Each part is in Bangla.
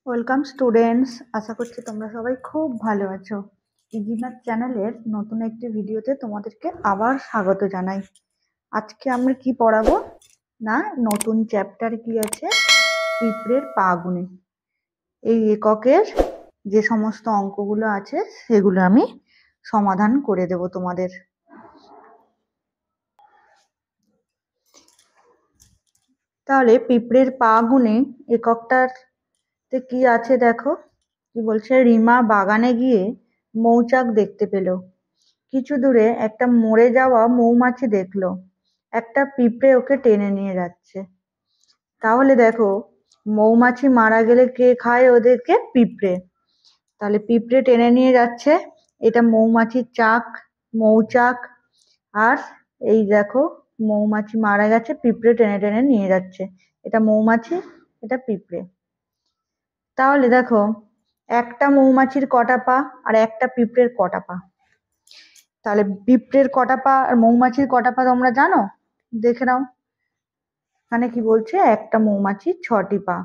ওয়েলকাম স্টুডেন্টস, আশা করছি তোমরা সবাই খুব ভালো আছো। ইজি ম্যাথ চ্যানেলের নতুন একটি ভিডিওতে তোমাদেরকে আবার স্বাগত জানাই। আজকে আমরা কি পড়াবো না, নতুন চ্যাপ্টার কি আছে, পিঁপড়ের পা গুনে। এই এককের যে সমস্ত অঙ্কগুলো আছে সেগুলো আমি সমাধান করে দেব তোমাদের। তাহলে পিঁপড়ের পা গুনে এককটাতে কি আছে দেখো। কি বলছে, রিমা বাগানে গিয়ে মৌচাক দেখতে পেল। কিছু দূরে একটা মরে যাওয়া মৌমাছি দেখলো। একটা পিঁপড়ে ওকে টেনে নিয়ে যাচ্ছে। তাহলে দেখো, মৌমাছি মারা গেলে কে খায় ওদেরকে? পিঁপড়ে। তাহলে পিঁপড়ে টেনে নিয়ে যাচ্ছে, এটা মৌমাছির চাক, মৌচাক। আর এই দেখো, মৌমাছি মারা গেছে, পিঁপড়ে টেনে টেনে নিয়ে যাচ্ছে। এটা মৌমাছি, এটা পিঁপড়ে। তাহলে দেখো, একটা মৌমাছির কটা পা আর একটা পিঁপড়ের কটা পা? তাহলে পিঁপড়ের কটা পা আর মৌমাছির কটা পা তোমরা জানো? দেখে নাও। এখানে কি বলছে, একটা মৌমাছির 6টি পা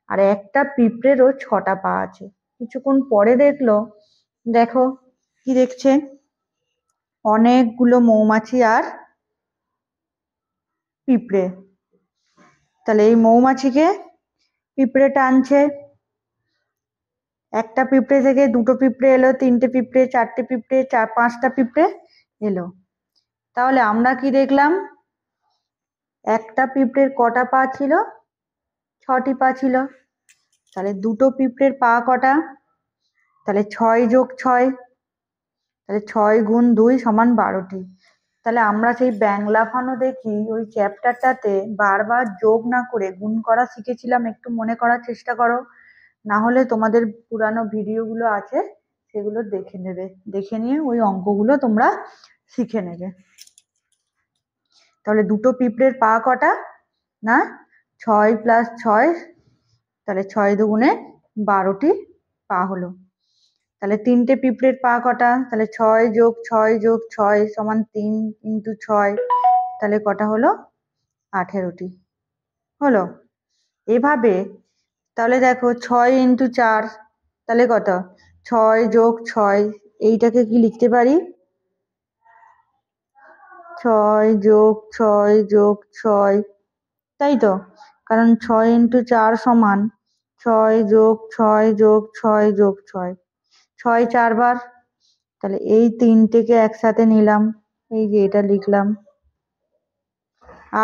আর একটা পিঁপড়েরও 6টা পা আছে। কিছুক্ষণ পরে দেখলো, দেখো কি দেখছে, অনেকগুলো মৌমাছি আর পিঁপড়ে। তাহলে এই মৌমাছিকে পিঁপড়ে টানছে। একটা পিঁপড়ে থেকে দুটো পিঁপড়ে এলো, তিনটে পিঁপড়ে, চারটে পিঁপড়ে, 5টা পিঁপড়ে এলো। তাহলে আমরা কি দেখলাম, একটা পিঁপড়ের কটা পা ছিল? 6টি পা ছিল। তাহলে দুটো পিঁপড়ের পা কটা? তাহলে 6 যোগ 6, তাহলে 6 গুণ 2 সমান 12টি। তাহলে আমরা সেই ব্যাঙ লাফানো দেখি ওই চ্যাপ্টারটাতে বারবার যোগ না করে গুণ করা শিখেছিলাম, একটু মনে করার চেষ্টা করো। না হলে তোমাদের পুরানো ভিডিওগুলো আছে সেগুলো দেখে নেবে, দেখে নিয়ে ওই অঙ্কগুলো তোমরা শিখে নেবে। তাহলে দুটো পিঁপড়ের পা কটা? না, 6 + 6, তাহলে 6 দুগুণে 12টি পা হলো। তাহলে তিনটে পিঁপড়ের পা কটা? তাহলে 6 যোগ 6 যোগ 6 সমান 3 × 6, তাহলে কটা হলো? 18টি হলো। এভাবে তাহলে দেখো 6 × 4, তাহলে কত? 6 যোগ 6, এইটাকে কি লিখতে পারি? 6 যোগ 6 যোগ 6, তাই তো? কারণ 6 × 4 সমান 6 যোগ 6 যোগ 6 যোগ 6, 6 4বার। তাহলে এই তিনটেকে একসাথে নিলাম, এই যে এটা লিখলাম,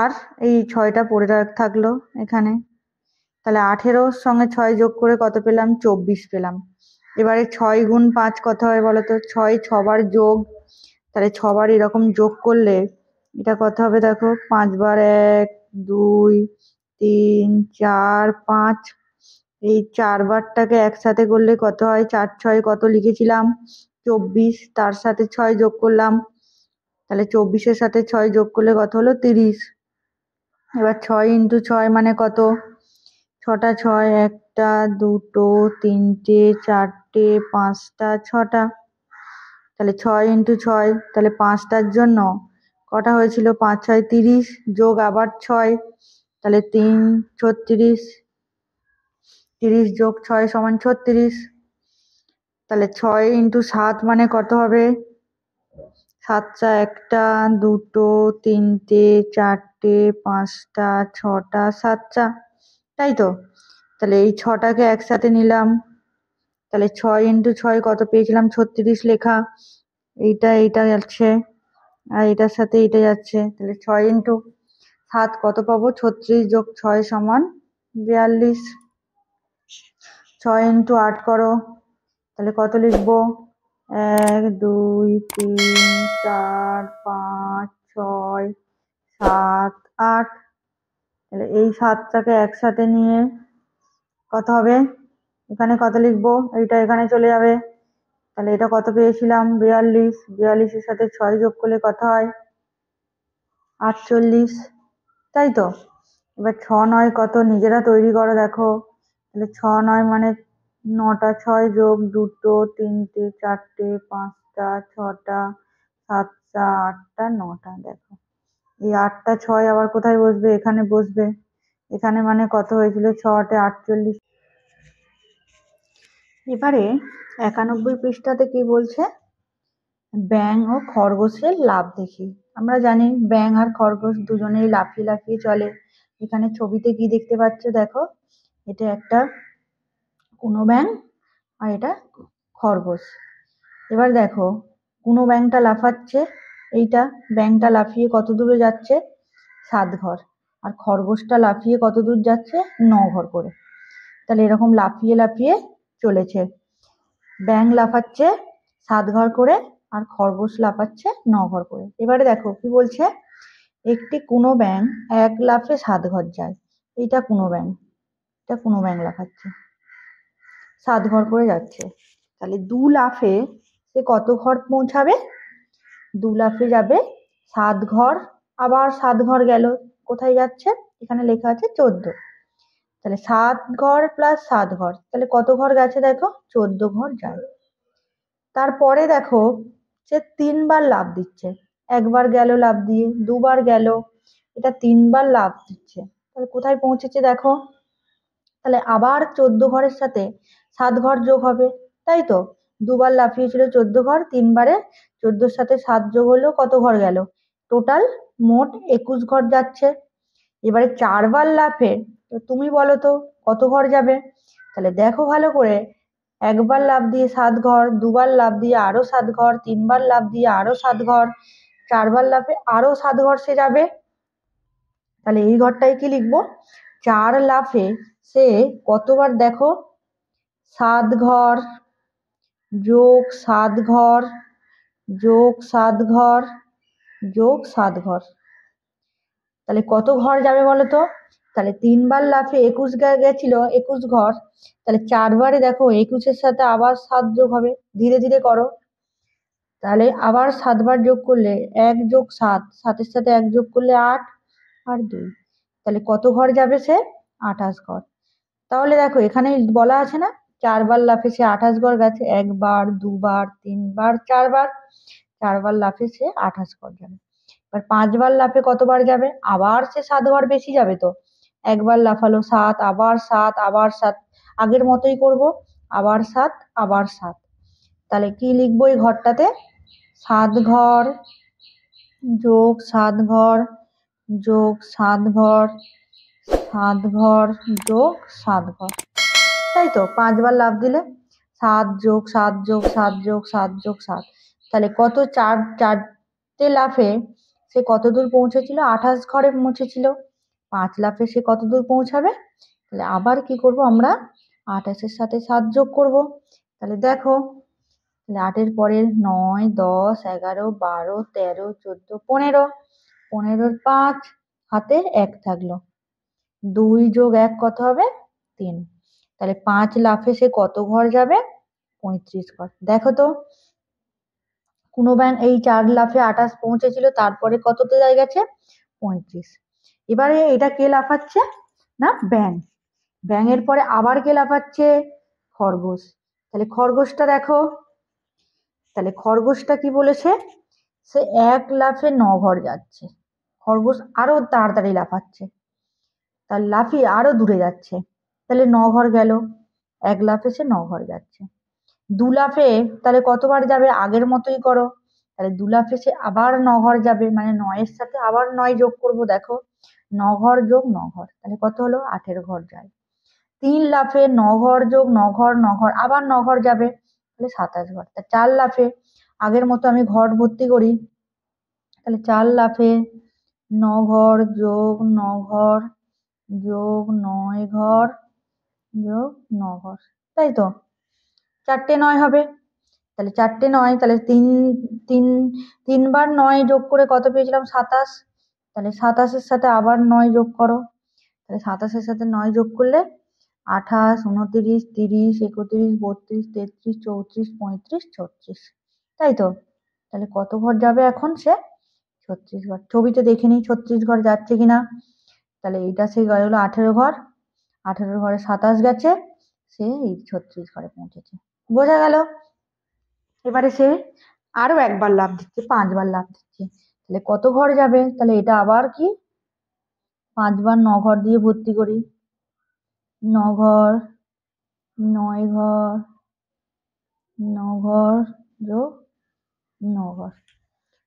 আর এই 6টা পড়ে থাকলো এখানে। তাহলে 18 সঙ্গে 6 যোগ করে কত পেলাম? 24 পেলাম। এবারে 6 গুণ 5 কত হয় বলো তো? 6 6বার যোগ, তাহলে 6বার এরকম যোগ করলে এটা কত হবে দেখো? 5 বার 1 2 3 4 5, এই 4বারটাকে একসাথে করলে কত হয়? 4 6 কত লিখেছিলাম? 24, তার সাথে 6 যোগ করলাম, তাহলে 24-এর সাথে 6 যোগ করলে কত হলো? 30। এবার 6 × 6 মানে কত? 6টা 6, একটা দুটো তিনটে চারটে 5টা 6টা। তাহলে 6 × 6, তাহলে 5টার জন্য কটা হয়েছিল? 5 6 30, যোগ আবার 6, তাহলে 3 36, 30 যোগ 6 সমান 36। তাহলে 6 × 7 মানে কত হবে? 7টা একটা দুটো তিনটে চারটে 5টা 6টা 7টা, তাই তো? তাহলে এই 6টাকে একসাথে নিলাম, তাহলে 6 × 6 কত পেয়েছিলাম? 36 লেখা। এইটা যাচ্ছে আর এটার সাথে এটা যাচ্ছে, তাহলে 6 × 7 কত পাবো? 36 যোগ 6 সমান 42। 6 × 8 করো, তাহলে কত লিখবো? 1 2 3 4 5 6 7 8, তাহলে এই 7টাকে একসাথে নিয়ে কত হবে? এখানে কত লিখবো? এইটা এখানে চলে যাবে, তাহলে এটা কত পেয়েছিলাম? 42। 42-এর সাথে 6 যোগ করলে কত হয়? 48, তাই তো? এবার 6 9 কত? নিজেরা তৈরি করো দেখো। তাহলে 6 9 মানে 9টা 6 যোগ দুটো তিনটে চারটে 5টা 6টা 7টা 8টা 9টা। দেখো এই 8টা 6 আবার কোথায় বসবে? এখানে বসবে। এখানে মানে কত হয়েছিল? 6 8 48। এবারে 91 পৃষ্ঠাতে কি বলছে, ব্যাঙ ও খরগোশের লাফ দেখি। আমরা জানি ব্যাঙ আর খরগোশ দুজনেই লাফিয়ে লাফিয়ে চলে। এখানে ছবিতে কি দেখতে পাচ্ছ দেখো, এটা একটা কুনো ব্যাঙ আর এটা খরগোশ। এবার দেখো কুনো ব্যাঙটা লাফাচ্ছে, এইটা ব্যাঙটা লাফিয়ে কত দূরে যাচ্ছে, 7 ঘর, আর খরগোশটা লাফিয়ে কত দূর যাচ্ছে, 9 ঘর করে। তাহলে এরকম লাফিয়ে লাফিয়ে চলেছে। ব্যাঙ লাফাচ্ছে 7 ঘর করে আর খরগোশ লাফাচ্ছে 9 ঘর করে। এবারে দেখো কি বলছে, একটি কুনো ব্যাঙ এক লাফে 7 ঘর যায়। এইটা কুনো ব্যাঙ, এটা কুনো ব্যাঙ লাফাচ্ছে, 7 ঘর করে যাচ্ছে। তাহলে 2 লাফে সে কত ঘর পৌঁছাবে, 2 লাফে যাবে 7 ঘর, আবার 7 ঘর গেল, কোথায় যাচ্ছে, এখানে লেখা আছে 14। তাহলে 7 ঘর প্লাস 7 ঘর, তাহলে কত ঘর গেছে দেখো, 14 ঘর যায়। তারপরে দেখো সে 3 বার লাফ দিচ্ছে, একবার গেল লাফ দিয়ে, দুবার গেল, এটা 3 বার লাফ দিচ্ছে। তাহলে কোথায় পৌঁছেছে দেখো, তাহলে আবার 14 ঘরের সাথে 7 ঘর যোগ হবে, তাই তো, দুবার লাফিয়েছিল 14 ঘর, 3 বারে 14 সাথে 7 যোগ হলো, কত ঘর গেল, টোটাল মোট 21 ঘর যাচ্ছে। এবারে 4 বার লাফে, তো তুমি বলো তো কত ঘর যাবে। তাহলে দেখো ভালো করে, একবার লাফ দিয়ে 7 ঘর, দুবার লাফ দিয়ে আরো 7 ঘর, 3 বার লাফ দিয়ে আরো 7 ঘর, 4 বার লাফে আরো 7 ঘর সে যাবে। তাহলে এই ঘরটায় কি লিখবো, 4 লাফে সে কতবার দেখো, 7 ঘর যোগ 7 ঘর যোগ 7 ঘর যোগ 7 ঘর, তাহলে কত ঘর যাবে বলো তো। তাহলে 3 বার লাফে 21 গেছিল, 21 ঘর, তাহলে 4 বারে দেখো 21-এর সাথে আবার 7 যোগ হবে, ধীরে ধীরে করো। তাহলে আবার 7 বার যোগ করলে 1 যোগ 7, 7-এর সাথে 1 যোগ করলে 8 আর 2, তাহলে কত ঘর যাবে সে, 28 ঘর। তাহলে দেখো এখানে বলা আছে না, 4 বার লাফে সে 28 ঘর গেছে, একবার, দুবার, 3 বার, 4 বার, 4 বার লাফে সে 28 ঘর যাবে। এবার 5 বার লাফে কতবার যাবে, আবার সে 7 ঘর বেশি যাবে তো, একবার লাফালো 7, আবার 7, আবার 7, আগের মতোই করব, আবার 7, আবার 7। তাহলে কি লিখবো এই ঘরটাতে, 7 ঘর যোগ 7 ঘর যোগ 7 ঘর, 7 ঘর যোগ 7 ঘর, তাই তো, 5 বার লাফ দিলে 7 যোগ 7 যোগ 7 যোগ 7 যোগ 7, তাহলে কত, 4টে লাফে সে কত দূর পৌঁছেছিল, 28 ঘরে পৌঁছেছিল। 5 লাফে সে কত দূর পৌঁছাবে, তাহলে আবার কি করব আমরা, 28-এর সাথে 7 যোগ করব। তাহলে দেখো, তাহলে 8-এর পরে 9, 10, 11, 12, 13, 14, 15, 15-র 5, হাতে 1 থাকলো, 2 যোগ 1 কত হবে, 3। তাহলে 5 লাফে সে কত ঘর যাবে, 35 ঘর। দেখো তো, কোনো ব্যাঙ এই 4 লাফে 28 পৌঁছেছিল, তারপরে কততে যায় গেছে, 35। এবারে এটা কে লাফাচ্ছে, না ব্যাঙ, ব্যাঙের পরে আবার কে লাফাচ্ছে, খরগোশ। তাহলে খরগোশটা দেখো, তাহলে খরগোশটা কি বলেছে, সে 1 লাফে 9 ঘর যাচ্ছে, খরগোশ আরো তাড়াতাড়ি লাফাচ্ছে, তার লাফিয়ে আরো দূরে যাচ্ছে, তাহলে 9 ঘর গেল, 1 লাফে সে 9 ঘর যাচ্ছে। 2 লাফে তাহলে কতবার যাবে, আগের মতোই করো, তাহলে 2 লাফে সে আবার 9 ঘর যাবে, মানে 9-এর সাথে আবার 9 যোগ করব, দেখো 9 ঘর যোগ 9 ঘর, তাহলে কত হলো, 18 ঘর যায়। 3 লাফে 9 ঘর যোগ 9 ঘর, 9 ঘর, আবার 9 ঘর যাবে, তাহলে 27 ঘর। তা 4 লাফে আগের মতো আমি ঘর ভর্তি করি, তাহলে 4 লাফে 9 ঘর যোগ 9 ঘর যোগ 9 ঘর যোগ 9 ঘর, তাই তো, 4টে 9 হবে। তাহলে 4টে 9, তাহলে 3 বার 9 যোগ করে কত পেয়েছিলাম, 27। তাহলে 27-এর সাথে আবার 9 যোগ করো, তাহলে 27-এর সাথে 9 যোগ করলে 28, 29, 30, 31, 32, 33, 34, 35, 36, তাই তো। তাহলে কত ঘর যাবে এখন সে, 36 ঘর। ছবিতে দেখে নিই 36 ঘর যাচ্ছে কিনা। তাহলে এইটা সে গেল 18 ঘর, 18 ঘরে 27 গেছে, সে এই 36 ঘরে পৌঁছেছে, বোঝা গেল। এবারে সে আরো একবার লাফ দিচ্ছে, 5 বার লাফ দিচ্ছে, তাহলে কত ঘর যাবে, তাহলে এটা আবার কি, 5 বার 9 ঘর দিয়ে ভর্তি করি, 9 ঘর, 9 ঘর, 9 ঘর যোগ 9 ঘর,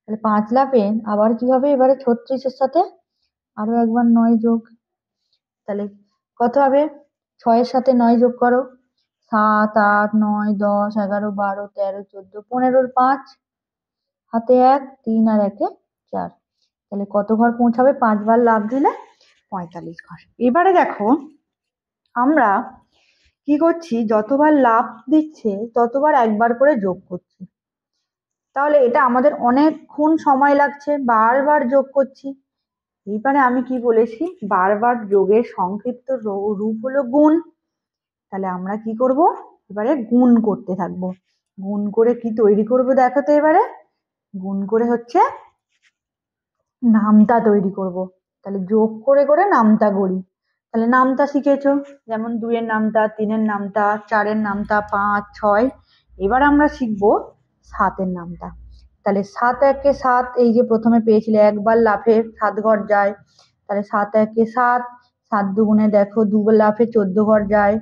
তাহলে 5 লাফে আবার কি হবে, এবারে 36-এর সাথে আরো একবার 9 যোগ, তাহলে কত হবে, 6-এর সাথে 9 যোগ করো, 7, 8, 9, 10, 11, 12, 13, 14, 15-র 5, হাতে 1, 3 আর 1-এ 4, তাহলে কত ঘর পৌঁছাবে, 5 বার লাফ দিলে 45 ঘর। এবারে দেখো আমরা কি করছি, যতবার লাফ দিচ্ছে ততবার একবার করে যোগ করছি, তাহলে এটা আমাদের অনেকক্ষণ সময় লাগছে, বারবার যোগ করছি। এইবারে আমি কি বলেছি, বারবার যোগের সংক্ষিপ্ত রূপ হলো গুণ, তাহলে আমরা কি করব, এবারে গুণ করতে থাকবো। গুণ করে কি তৈরি করব দেখো তো, এবারে গুণ করে হচ্ছে নামতা তৈরি করব। তাহলে যোগ করে করে নামতা করি, তাহলে নামতা শিখেছো, যেমন 2-এর নামতা, 3-এর নামতা, 4-এর নামতা, 5, 6, এবার আমরা শিখবো 7-এর নামতা। তাহলে 7 একে 7, এই যে প্রথমে পেয়েছিলে একবার লাফে 7 ঘর যায়, তাহলে 7 একে 7, 7 দুগুণে দেখো 2 লাফে 14 ঘর যায়,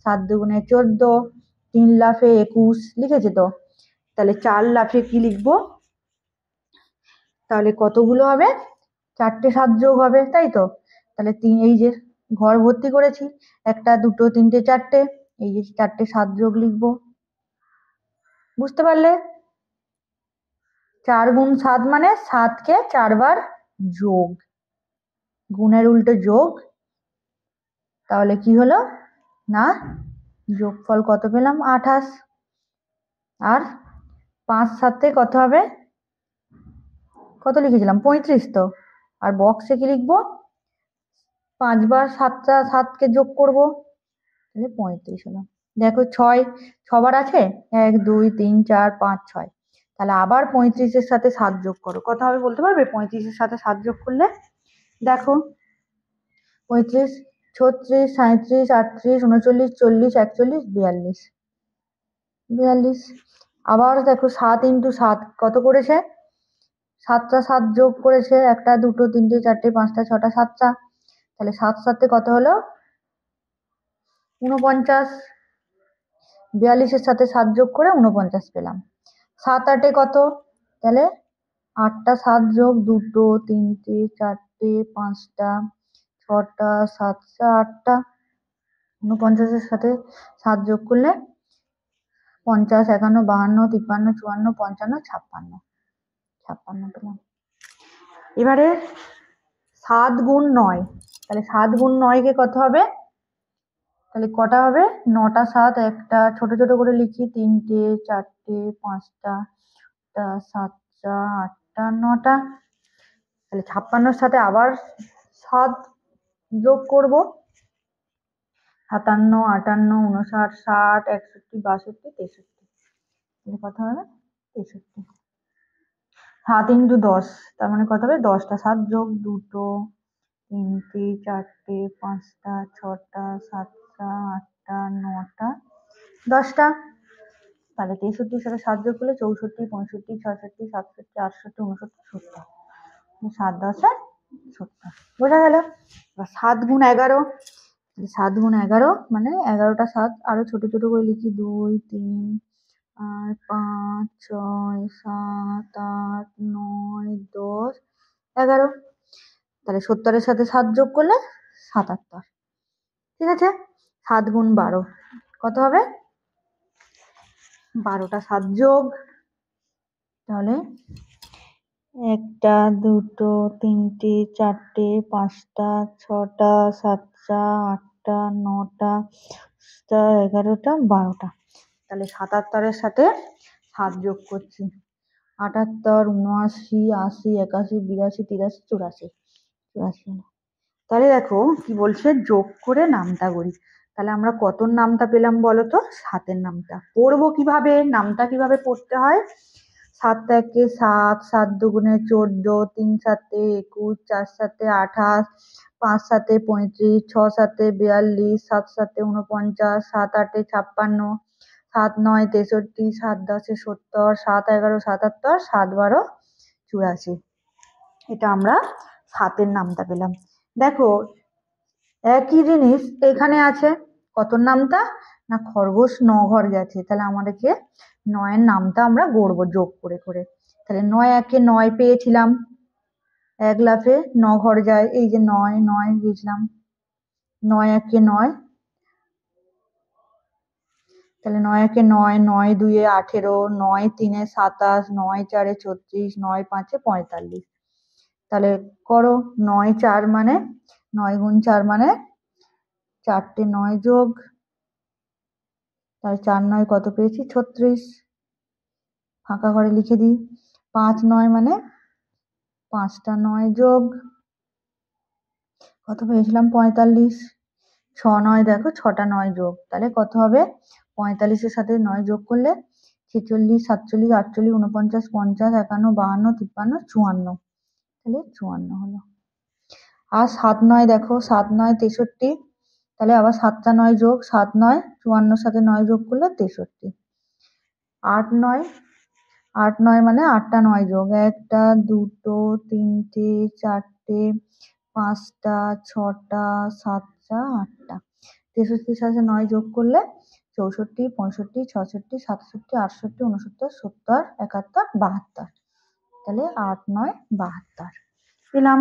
7 দুগুণে 14, 3 লাফে 21, লিখেছে তো, তাহলে 4 লাফে কি লিখবো, তাহলে কতগুলো হবে, 4টে 7 যোগ হবে, তাই তো, তাহলে এই যে ঘর ভর্তি করেছি, 1, 2, 3, 4টে, এই যে 4টে 7 যোগ লিখবো, বুঝতে পারলে, 4 গুণ 7 মানে 7কে 4 বার যোগ, গুণের উল্টো যোগ, তাহলে কি হলো না, যোগফল কত পেলাম, 28, আর 5 7-এ কত হবে, কত লিখেছিলাম 35 তো, আর বক্সে কি লিখবো, 5 বার 7কে যোগ করব, তাহলে 35 হলো। দেখো 6বার আছে, 1 2 3 4 5 6, তাহলে আবার 35-এর সাথে 7 যোগ করো, কত হবে বলতে পারবে, 35-এর সাথে 7 যোগ করলে, দেখো 35, 36, 37, 38, 39, 40, 41, 42, 42, আবার দেখো 7 ইন্টু 7 কত করেছে, 7টা 7 যোগ করেছে, 1 2 3 4 5 6 7টা, তাহলে 7 7-এ কত হলো 49, 42-এর সাথে 7 যোগ করে 49 পেলাম, 7 8-এ কত, তাহলে 8টা 7 যোগ 2 3 4 5 6টা 7টা 8টা, 49-এর সাথে 7 যোগ করলে 50, 51, 52, 53, 54, 55, 56, 56 পেলাম। এবারে 7 গুণ 9, তাহলে 7 গুণ 9-কে কত হবে, তাহলে কটা হবে, 9টা 7, একটা ছোট ছোট করে লিখি, 3টে 4টে 5টা 7টা 8টা 9টা, তাহলে 56-র সাথে আবার 7 যোগ করব, 57, 58, 59, 60, 61, 62, 63, তাহলে কত হবে 63, 7 ইন্টু 10, তার মানে কত হবে, 10টা 7 যোগ 2 3টে 4টে 5টা 6টা 7টা 8টা 9টা 10টা, তাহলে 63-র সাথে 7 যোগ করলে 64, 65, 66, 67, 68, 69, 70, 7 10 70, বোঝা গেল। এবার 7 গুণ 11, 7 গুণ 11 মানে 11টা 7 আরো ছোট ছোট করে লিখি, 2 3 আর 5 6 7 8 9 10 11, তাহলে 70-এর সাথে 7 যোগ করলে 77, ঠিক আছে। 7 গুণ 12 কত হবে, 12টা 7 যোগ, তাহলে 1টা 2টো 3টে 4টে 5টা 6টা 7টা 8টা 9টা 10টা 11টা 12টা, তাহলে 77-এর সাথে 7 যোগ করছি, 78, 79, 80, 81, 82, 83, 84, 84, তাহলে দেখো কি বলছে, যোগ করে নামতা করি, তাহলে আমরা কত নামতা পেলাম বলো তো, 7-এর নামতা। পড়বো কিভাবে, নামতা কিভাবে পড়তে হয়, 7 একে 7, 7 দুগুণে 14, 3 7-এ 21, 4 7-এ 28, 5 7-এ 35, 6 7-এ 42, 7 7-এ 49, 7 8-এ 56, 7 9 63, 7 10-এ 70, 7 11 77, 7 12 84, এটা আমরা 7-এর নামতা পেলাম। দেখো একই জিনিস এখানে আছে, কত নামতা, না, খরগোশ 9 ঘর গেছে, তাহলে আমাদেরকে 9-এর নামটা আমরা গড়বো যোগ করে করে। তাহলে 9 একে 9 পেয়েছিলাম, এক লাফে 9 ঘর যায়, এই যে 9 9 গেছিলাম, 9 একে 9, তাহলে 9 একে 9, 9 2-এ 18, 9 3-এ 27, 9 4-এ 36, 9 5-এ 45। তাহলে করো 9 4 মানে 9 গুণ 4 মানে 4টে 9 যোগ, তাহলে 4 9 কত পেয়েছি 36, ফাঁকা ঘরে লিখে দিই। 5 9 মানে 5টা 9 যোগ, কত পেয়েছিলাম 45। 6 9 দেখো 6টা 9 যোগ, তাহলে কত হবে 45-এর সাথে 9 যোগ করলে 46 47 48 49 50 51 52 53 54, তাহলে 54 হলো। আর 7 9 দেখো 7 9 63, তাহলে আবার 7টা 9 যোগ, 7 9 54-এর সাথে 9 যোগ করলে 63। 8 9 8 9 মানে 8টা 9 যোগ, 1টা 2টো 3টে 4টে 5টা 6টা 7টা 8টা, 63-এর সাথে 9 যোগ করলে 64 65 66 67 68 69 70 71 72, তাহলে 8 9 72 পেলাম।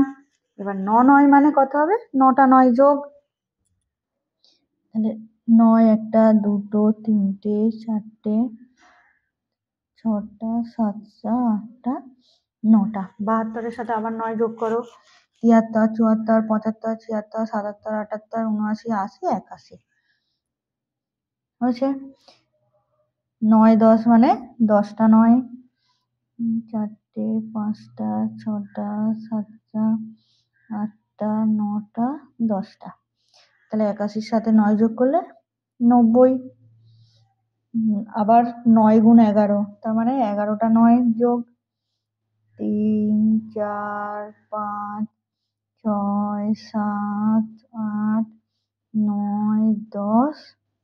এবার 9 9 মানে কত হবে 9টা 9 যোগ, তাহলে 9 1টা 2টো 3টে 4টে 6টা 7টা 8টা 9টা, 72-এর সাথে আবার 9 যোগ করো, 73 74 75 76 77 78 79 80 81 হয়েছে। 9 10 মানে 10টা 9, 4টে 5টা 6টা 7টা 8টা 9টা 10টা, তাহলে 81-র সাথে 9 যোগ করলে 90। আবার 9 গুণ 11, তার মানে 11টা 9 যোগ, 3 4 5 6 7 8 9 10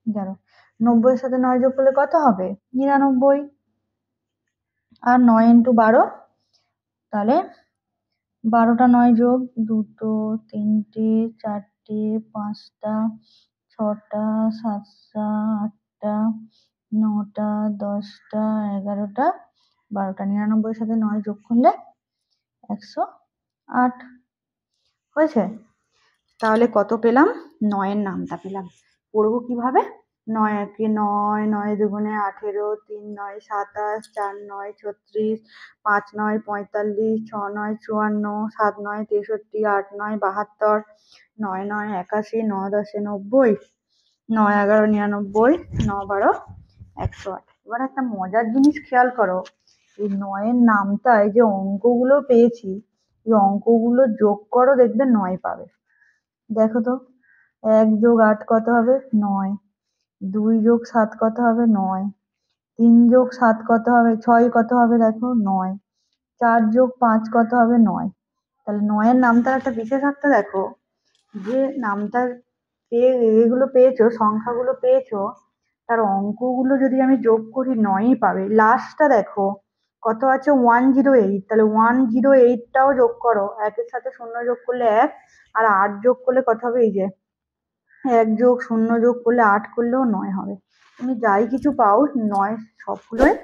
11, 90-এর সাথে 9 যোগ করলে কত হবে 99। আর 9 × 12, তাহলে 12টা 9 যোগ, 2টো 3টে 4টে 5টা 6টা 7টা 8টা 9টা 10টা 11টা 12টা, 99-এর সাথে 9 যোগ করলে 108 হয়েছে। তাহলে কত পেলাম 9-এর নামটা পেলাম। পড়বো কিভাবে, 9 একে 9, 9 দুগুণে 18, 3 9 27, 4 9 36, 5 9 45, 6 9 54, 7 9 63, 8 9 72, 9 9 81, 9 10 90, 9 11 99, 9 12 108। এবার একটা মজার জিনিস খেয়াল করো, এই 9-এর নামটায় যে অঙ্কগুলো পেয়েছি, এই অঙ্কগুলো যোগ করো, দেখবে 9 পাবে। দেখো তো, 1 যোগ 8 কত হবে 9, 2 যোগ 7 কত হবে 9, 3 যোগ 7 কত হবে 6 কত হবে দেখো 9, 4 যোগ 5 কত হবে 9। তাহলে 9-এর নামটার একটা বিশেষত্ব দেখো, যে নামটার এগুলো পেয়েছো, সংখ্যাগুলো পেয়েছো, তার অঙ্কগুলো যদি আমি যোগ করি 9ই পাবে। লাস্টটা দেখো কত আছে 108, তাহলে 108টাও যোগ করো, 1-এর সাথে 0 যোগ করলে 1, আর 8 যোগ করলে কত হবে, এই যে 1 যোগ 0 যোগ করলে 8 করলেও 9 হবে। তুমি যাই কিছু পাও 9 সবগুলোই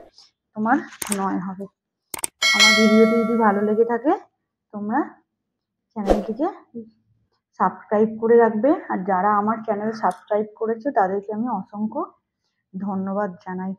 তোমার 9 হবে। আমার ভিডিওটি যদি ভালো লেগে থাকে তোমরা চ্যানেলটিকে সাবস্ক্রাইব করে রাখবে, আর যারা আমার চ্যানেল সাবস্ক্রাইব করেছে তাদেরকে আমি অসংখ্য ধন্যবাদ জানাই।